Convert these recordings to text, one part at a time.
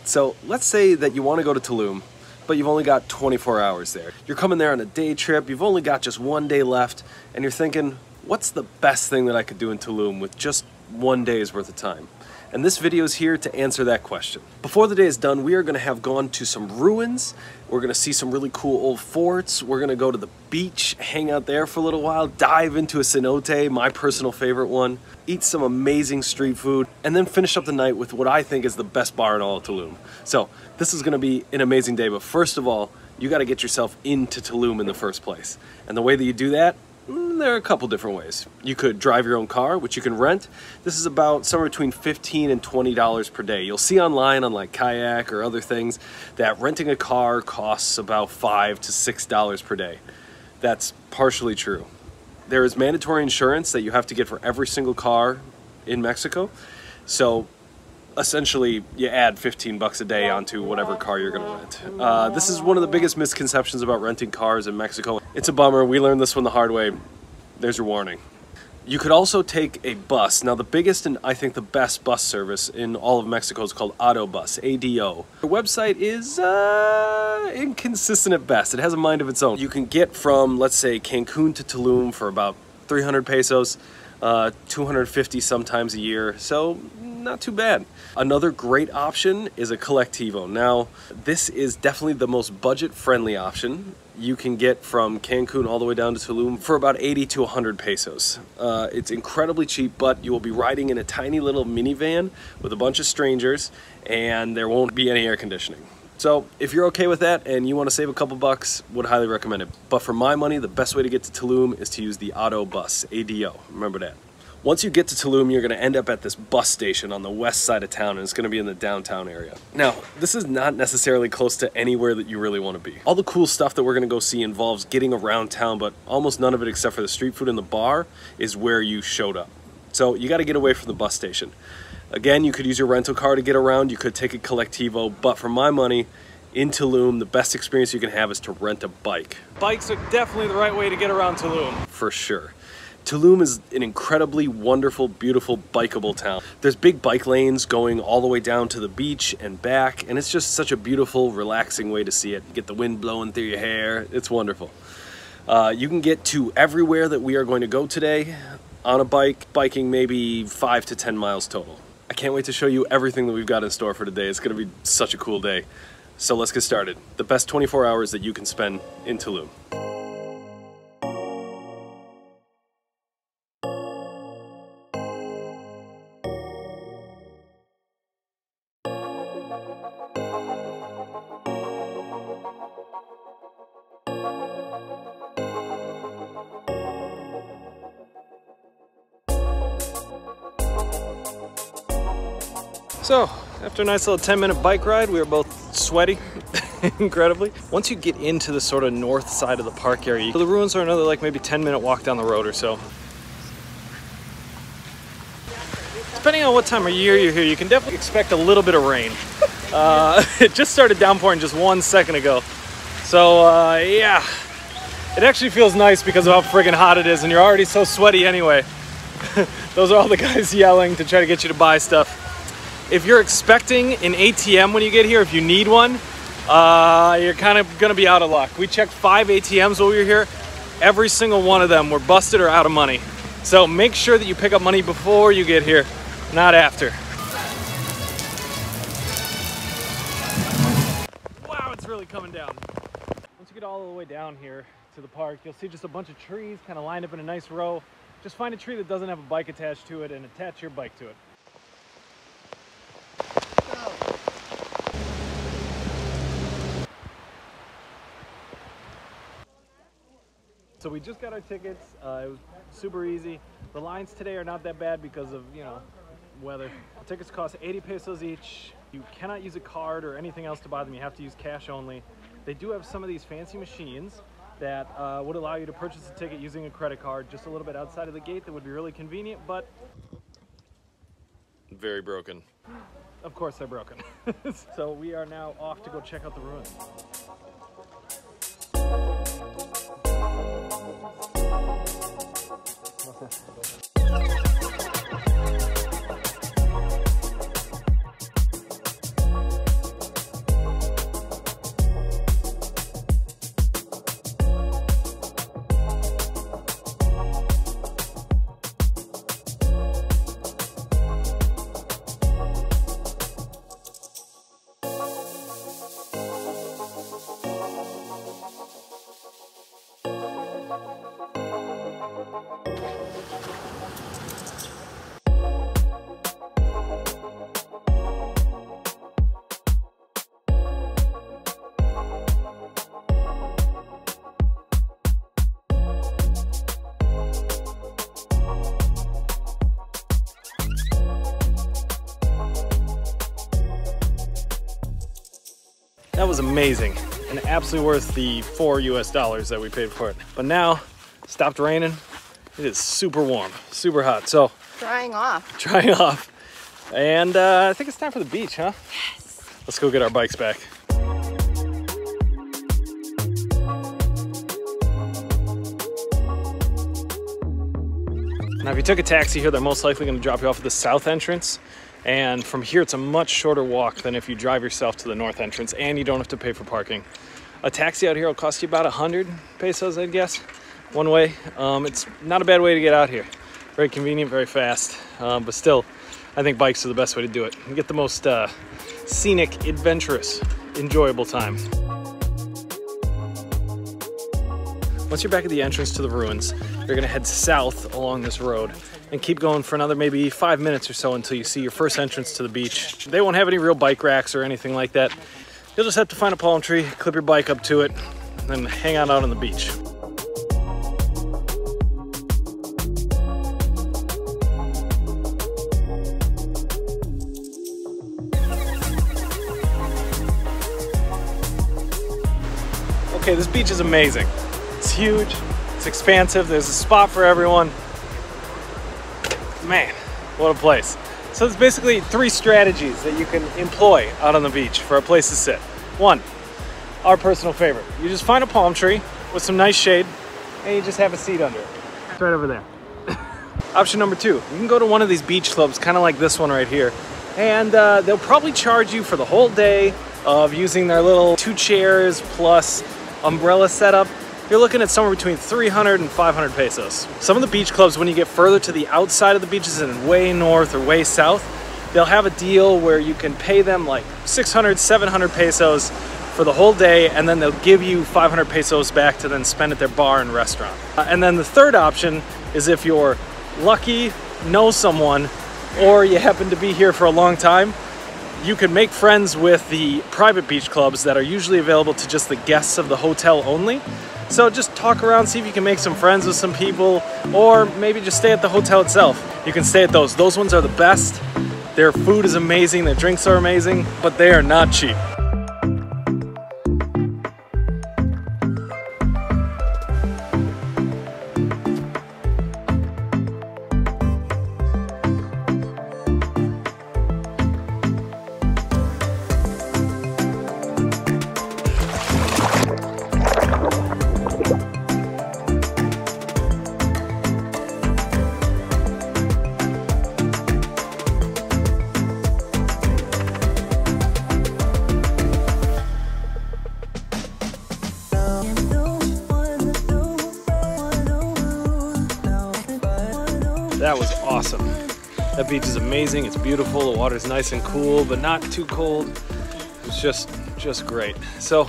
So let's say that you want to go to Tulum, but you've only got 24 hours there. You're coming there on a day trip, you've only got just one day left, and you're thinking, what's the best thing that I could do in Tulum with just one day's worth of time? And this video is here to answer that question. Before the day is done, we are gonna have gone to some ruins. We're gonna see some really cool old forts. We're gonna go to the beach, hang out there for a little while, dive into a cenote, my personal favorite one, eat some amazing street food, and then finish up the night with what I think is the best bar in all of Tulum. So this is gonna be an amazing day, but first of all, you gotta get yourself into Tulum in the first place. And the way that you do that, there are a couple different ways. You could drive your own car, which you can rent. This is about somewhere between $15 and $20 per day. You'll see online on like Kayak or other things that renting a car costs about $5 to $6 per day. That's partially true. There is mandatory insurance that you have to get for every single car in Mexico. So essentially you add 15 bucks a day onto whatever car you're gonna rent. This is one of the biggest misconceptions about renting cars in Mexico. It's a bummer, we learned this one the hard way. There's your warning. You could also take a bus. Now the biggest and I think the best bus service in all of Mexico is called Auto Bus, ADO. The website is inconsistent at best. It has a mind of its own. You can get from, let's say, Cancun to Tulum for about 300 pesos, 250 sometimes a year, so not too bad. Another great option is a Colectivo. Now, this is definitely the most budget-friendly option. You can get from Cancun all the way down to Tulum for about 80 to 100 pesos. It's incredibly cheap, but you will be riding in a tiny little minivan with a bunch of strangers, and there won't be any air conditioning. So if you're okay with that and you want to save a couple bucks, would highly recommend it. But for my money, the best way to get to Tulum is to use the Auto Bus, ADO. Remember that. Once you get to Tulum, you're gonna end up at this bus station on the west side of town, and it's gonna be in the downtown area. Now, this is not necessarily close to anywhere that you really wanna be. All the cool stuff that we're gonna go see involves getting around town, but almost none of it except for the street food and the bar is where you showed up. So you gotta get away from the bus station. Again, you could use your rental car to get around, you could take a Colectivo, but for my money, in Tulum, the best experience you can have is to rent a bike. Bikes are definitely the right way to get around Tulum. For sure. Tulum is an incredibly wonderful, beautiful, bikeable town. There's big bike lanes going all the way down to the beach and back, and it's just such a beautiful, relaxing way to see it. You get the wind blowing through your hair. It's wonderful. You can get to everywhere that we are going to go today on a bike, biking maybe 5 to 10 miles total. I can't wait to show you everything that we've got in store for today. It's gonna be such a cool day. So let's get started. The best 24 hours that you can spend in Tulum. So, after a nice little 10-minute bike ride, we were both sweaty, incredibly. Once you get into the sort of north side of the park area, the ruins are another like maybe 10-minute walk down the road or so. Depending on what time of year you're here, you can definitely expect a little bit of rain. It just started downpouring just 1 second ago. So, yeah. It actually feels nice because of how friggin' hot it is, and you're already so sweaty anyway. Those are all the guys yelling to try to get you to buy stuff. If you're expecting an ATM when you get here, if you need one, you're kind of gonna be out of luck. We checked 5 ATMs while we were here. Every single one of them were busted or out of money. So make sure that you pick up money before you get here, not after. Wow, it's really coming down. Once you get all the way down here to the park, you'll see just a bunch of trees kind of lined up in a nice row. Just find a tree that doesn't have a bike attached to it and attach your bike to it. So we just got our tickets. It was super easy. The lines today are not that bad because of, you know, weather. The tickets cost 80 pesos each. You cannot use a card or anything else to buy them. You have to use cash only. They do have some of these fancy machines that would allow you to purchase a ticket using a credit card just a little bit outside of the gate. That would be really convenient, but very broken. Of course they're broken. So we are now off to go check out the ruins. That was amazing and absolutely worth the $4 US that we paid for it. But now, stopped raining. It is super warm, super hot. So Drying off. Drying off. And I think it's time for the beach, huh? Yes. Let's go get our bikes back. Now, if you took a taxi here, they're most likely going to drop you off at the south entrance. And from here, it's a much shorter walk than if you drive yourself to the north entrance, and you don't have to pay for parking. A taxi out here will cost you about 100 pesos, I'd guess, one way. It's not a bad way to get out here. Very convenient, very fast, but still, I think bikes are the best way to do it. You get the most scenic, adventurous, enjoyable time. Once you're back at the entrance to the ruins, you're gonna head south along this road and keep going for another maybe 5 minutes or so until you see your first entrance to the beach. They won't have any real bike racks or anything like that. You'll just have to find a palm tree, clip your bike up to it, and then hang out on the beach. Okay, this beach is amazing. It's huge, it's expansive, there's a spot for everyone. Man, what a place. So there's basically 3 strategies that you can employ out on the beach for a place to sit. 1, our personal favorite. You just find a palm tree with some nice shade and you just have a seat under it. It's right over there. Option number 2, you can go to one of these beach clubs, kind of like this one right here, and they'll probably charge you for the whole day of using their little 2 chairs plus umbrella setup. You're looking at somewhere between 300 and 500 pesos. Some of the beach clubs, when you get further to the outside of the beaches and way north or way south, they'll have a deal where you can pay them like 600, 700 pesos for the whole day, and then they'll give you 500 pesos back to then spend at their bar and restaurant. And then the third option is if you're lucky, know someone, or you happen to be here for a long time, you can make friends with the private beach clubs that are usually available to just the guests of the hotel only. So just talk around, see if you can make some friends with some people, or maybe just stay at the hotel itself. You can stay at those. Those ones are the best. Their food is amazing, their drinks are amazing, but they are not cheap. That was awesome. That beach is amazing, it's beautiful, the water's nice and cool, but not too cold. It's just great. So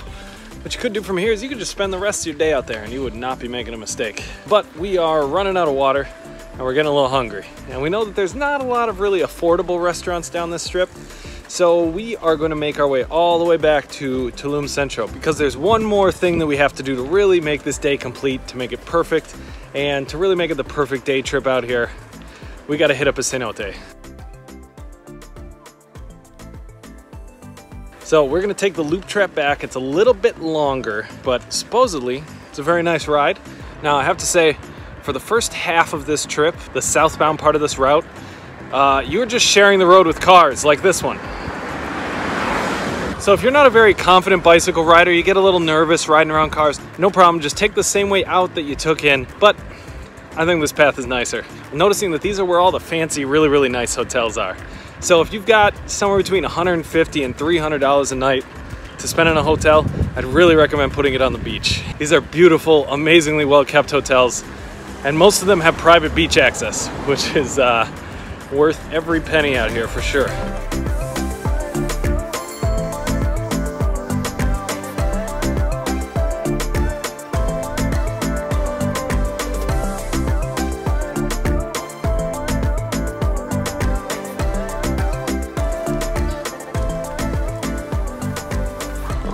what you could do from here is you could just spend the rest of your day out there and you would not be making a mistake. But we are running out of water and we're getting a little hungry. And we know that there's not a lot of really affordable restaurants down this strip. So we are going to make our way all the way back to Tulum Centro because there's one more thing that we have to do to really make this day complete, to make it perfect, and to really make it the perfect day trip out here. We got to hit up a cenote. So we're going to take the loop trap back. It's a little bit longer, but supposedly it's a very nice ride. Now I have to say, for the first half of this trip, the southbound part of this route, you're just sharing the road with cars like this one. So if you're not a very confident bicycle rider, you get a little nervous riding around cars, no problem, just take the same way out that you took in, but I think this path is nicer. I'm noticing that these are where all the fancy, really, really nice hotels are. So if you've got somewhere between $150 and $300 a night to spend in a hotel, I'd really recommend putting it on the beach. These are beautiful, amazingly well-kept hotels, and most of them have private beach access, which is worth every penny out here for sure.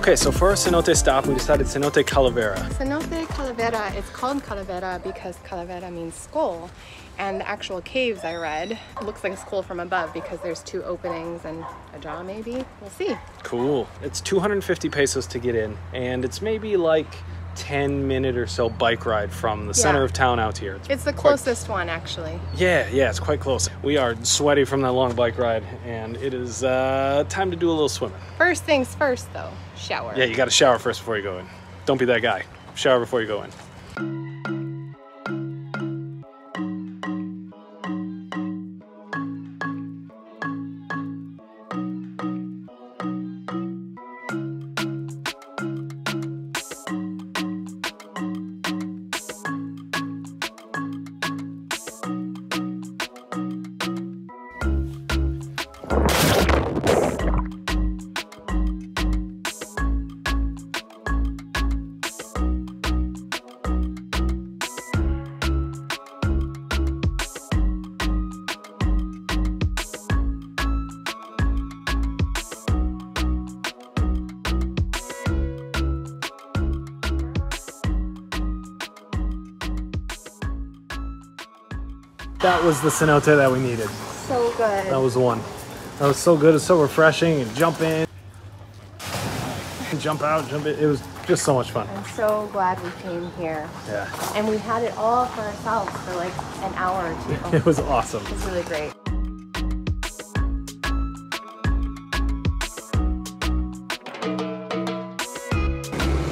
Okay, so for our cenote stop, we decided cenote calavera. Cenote calavera, it's called calavera because calavera means skull. And the actual caves I read, it looks like a skull from above because there's 2 openings and a jaw maybe. We'll see. Cool. It's 250 pesos to get in, and it's maybe like 10-minute or so bike ride from the center of town out here. It's the closest one actually. Yeah, it's quite close. We are sweaty from that long bike ride, and it is time to do a little swimming. First things first though, shower. Yeah, you got to shower first before you go in. Don't be that guy. Shower before you go in. That was the cenote that we needed. So good. That was the one. That was so good. It's so refreshing. And jump in, and jump out, jump in. It was just so much fun. I'm so glad we came here. Yeah. And we had it all for ourselves for like an hour or 2. It was awesome. It was really great.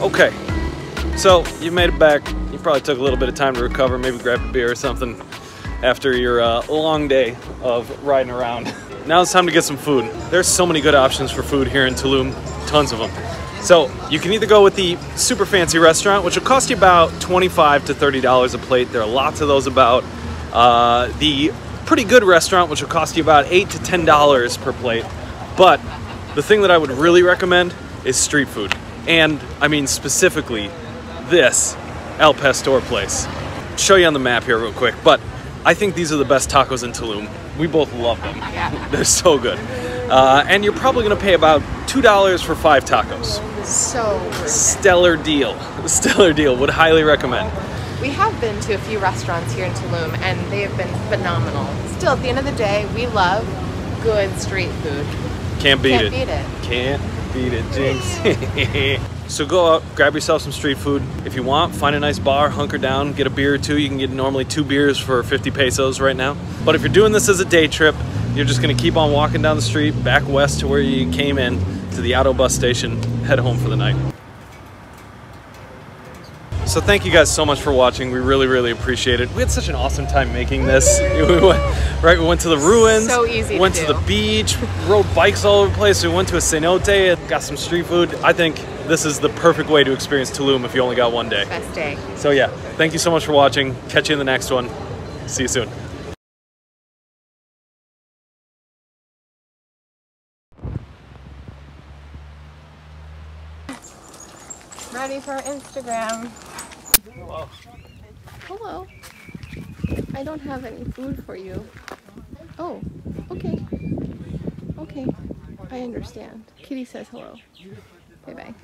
Okay, so you made it back. You probably took a little bit of time to recover, maybe grabbed a beer or something after your long day of riding around. Now it's time to get some food. There's so many good options for food here in Tulum, tons of them. So you can either go with the super fancy restaurant, which will cost you about $25 to $30 a plate. There are lots of those about. The pretty good restaurant, which will cost you about $8 to $10 per plate. But the thing that I would really recommend is street food. And I mean specifically this El Pastor place. I'll show you on the map here real quick, but I think these are the best tacos in Tulum. We both love them. Yeah. They're so good. And you're probably gonna pay about $2 for 5 tacos. So worth it. Stellar deal. Stellar deal. Would highly recommend. We have been to a few restaurants here in Tulum and they have been phenomenal. Still, at the end of the day, we love good street food. Can't beat it. Can't beat it. Jinx. So go out, grab yourself some street food. If you want, find a nice bar, hunker down, get a beer or 2. You can get normally 2 beers for 50 pesos right now. But if you're doing this as a day trip, you're just gonna keep on walking down the street, back west to where you came in, to the auto bus station, head home for the night. So thank you guys so much for watching. We really, really appreciate it. We had such an awesome time making this. We went to the ruins, So easy went to to do. the beach, rode bikes all over the place. We went to a cenote, got some street food. I think this is the perfect way to experience Tulum if you only got one day. Best day. So yeah, thank you so much for watching. Catch you in the next one. See you soon. Ready for Instagram. Hello. Hello. I don't have any food for you. Oh, okay. Okay, I understand. Kitty says hello. Bye-bye.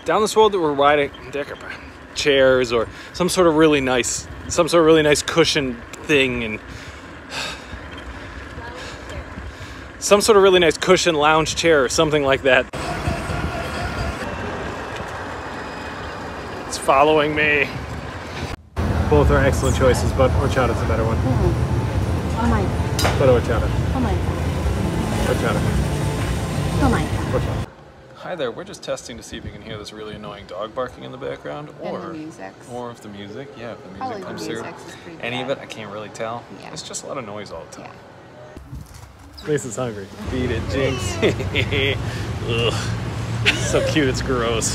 Down this road that we're riding, there are chairs or some sort of really nice cushion thing, and some sort of really nice cushion lounge chair or something like that. It's following me. Both are excellent choices, but horchata's a better one. Oh my god. Better horchata. Oh my god. Horchata. Oh my god. Horchata. Hi there, we're just testing to see if you can hear this really annoying dog barking in the background, And the music. or if the music, if the music Probably the comes through. music's is pretty Any of bad. it, I can't really tell. Yeah. It's just a lot of noise all the time. Yeah. Lisa's hungry. Beat it, Jinx. Ugh. So cute, it's gross.